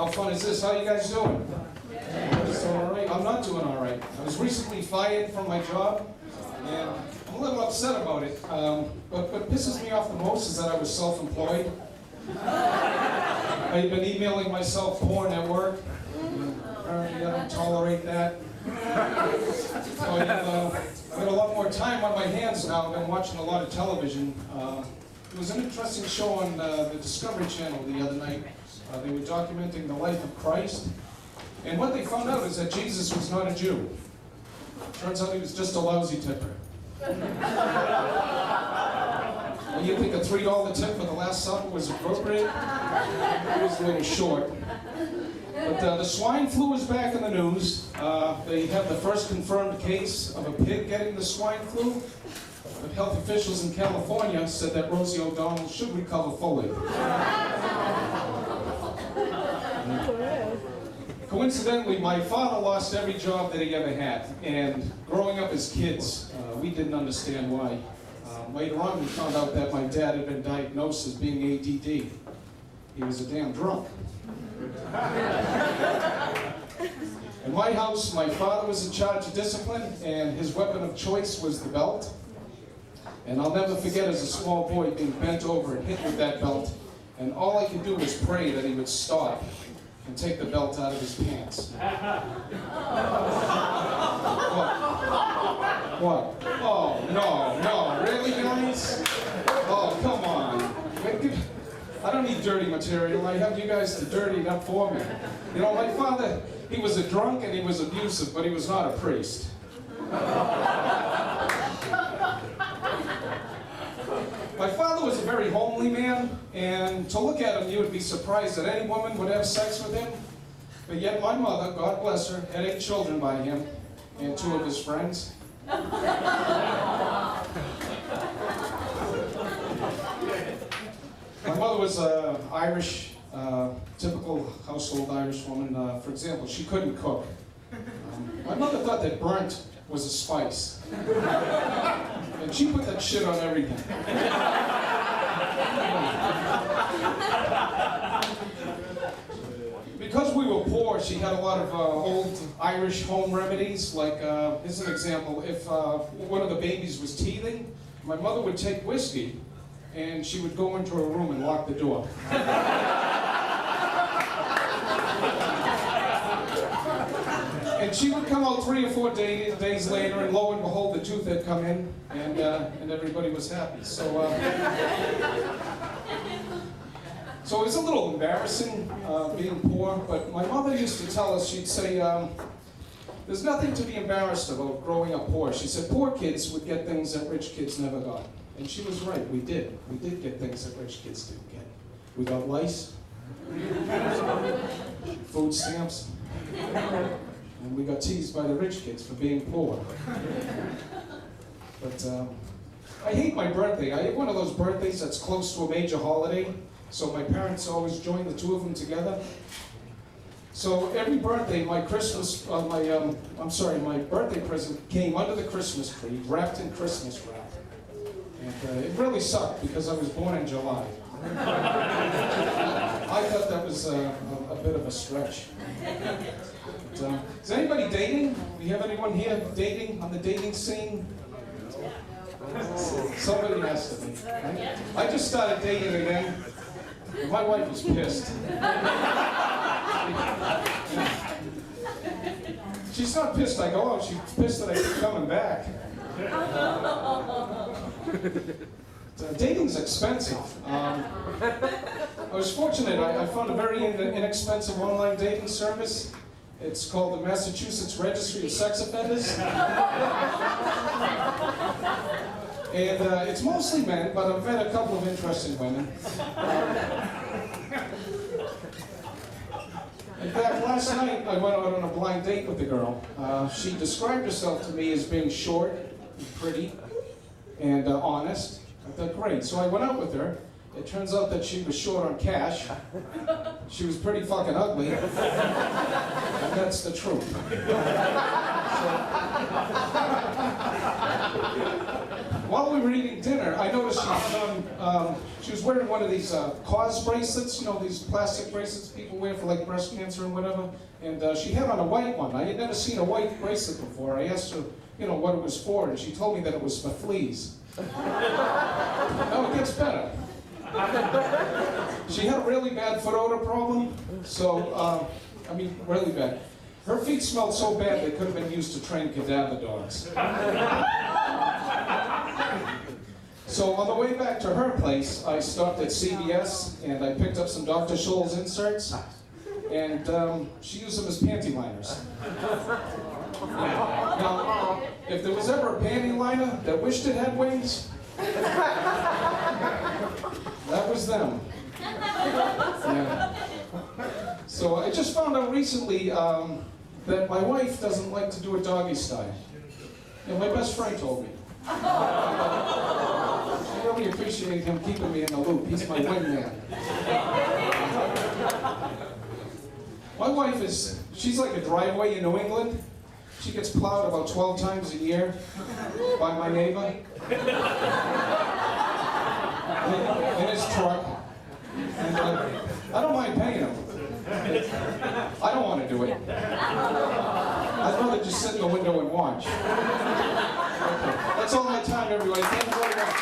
How fun is this? How you guys doing? Just doing all right? I'm not doing all right. I was recently fired from my job, and I'm a little upset about it. But what pisses me off the most is that I was self-employed. I've been emailing myself porn at work. Apparently I don't tolerate that. So I've got a lot more time on my hands now. I've been watching a lot of television. It was an interesting show on the Discovery Channel the other night. They were documenting the life of Christ. And what they found out is that Jesus was not a Jew. Turns out he was just a lousy tipper. And you think a $3 tip for the Last Supper was appropriate? It was a little short. But the swine flu is back in the news. They have the first confirmed case of a pig getting the swine flu. But health officials in California said that Rosie O'Donnell should recover fully. Coincidentally, my father lost every job that he ever had. And growing up as kids, we didn't understand why. Later on, we found out that my dad had been diagnosed as being ADD. He was a damn drunk. In my house, my father was in charge of discipline, and his weapon of choice was the belt. And I'll never forget as a small boy being bent over and hit with that belt, and all I could do was pray that he would stop and take the belt out of his pants. What? Oh, no, really, guys? Oh, come on. I don't need dirty material. I have you guys to dirty it up for me. You know, my father, he was a drunk and he was abusive, but he was not a priest. My father was a very homely man, and to look at him, you would be surprised that any woman would have sex with him. But yet my mother, God bless her, had 8 children by him, and 2 of his friends. My mother was Irish, typical household Irish woman. For example, she couldn't cook. My mother thought that burnt was a spice. And she put that shit on everything. Because we were poor, she had a lot of old Irish home remedies. Like, here's an example. If one of the babies was teething, my mother would take whiskey and she would go into her room and lock the door. And she would come out 3 or 4 days later, and lo and behold, the tooth had come in, and everybody was happy. So it was a little embarrassing being poor, but my mother used to tell us, she'd say, there's nothing to be embarrassed about growing up poor. She said poor kids would get things that rich kids never got. And she was right, we did. We did get things that rich kids didn't get. We got lice, food stamps, and we got teased by the rich kids for being poor. But I hate my birthday. I have one of those birthdays that's close to a major holiday, so my parents always join the 2 of them together. So every birthday, my birthday present came under the Christmas tree, wrapped in Christmas wrap. And it really sucked because I was born in July. I thought that was a bit of a stretch. But, is anybody dating? Do you have anyone here dating on the dating scene? Somebody has to be. Right? I just started dating again. My wife was pissed. She's not pissed I go out, she's pissed that I keep coming back. Dating's expensive. I was fortunate, I found a very inexpensive online dating service. It's called the Massachusetts Registry of Sex Offenders. And it's mostly men, but I've met a couple of interesting women. In fact, last night I went out on a blind date with a girl. She described herself to me as being short and pretty and honest. I thought, great. So I went out with her. It turns out that she was short on cash. She was pretty fucking ugly. And that's the truth. while we were eating dinner, I noticed she had on, she was wearing one of these cause bracelets, you know, these plastic bracelets people wear for like breast cancer and whatever. And she had on a white one. I had never seen a white bracelet before. I asked her, you know, what it was for, and she told me that it was for fleas. No, it gets better. She had a really bad foot odor problem, so, I mean, really bad. Her feet smelled so bad they could have been used to train cadaver dogs. So on the way back to her place, I stopped at CVS and I picked up some Dr. Scholl's inserts, and she used them as panty liners. Now, if there was ever a panty liner that wished it had wings, that was them. Yeah. So I just found out recently that my wife doesn't like to do a doggy style. And my best friend told me. I really appreciate him keeping me in the loop. He's my wingman. My wife she's like a driveway in New England. She gets plowed about 12 times a year by my neighbor in his truck. And I don't mind paying him. I don't want to do it. I'd rather just sit in the window and watch. Okay. That's all my time, everybody. Thank you very much.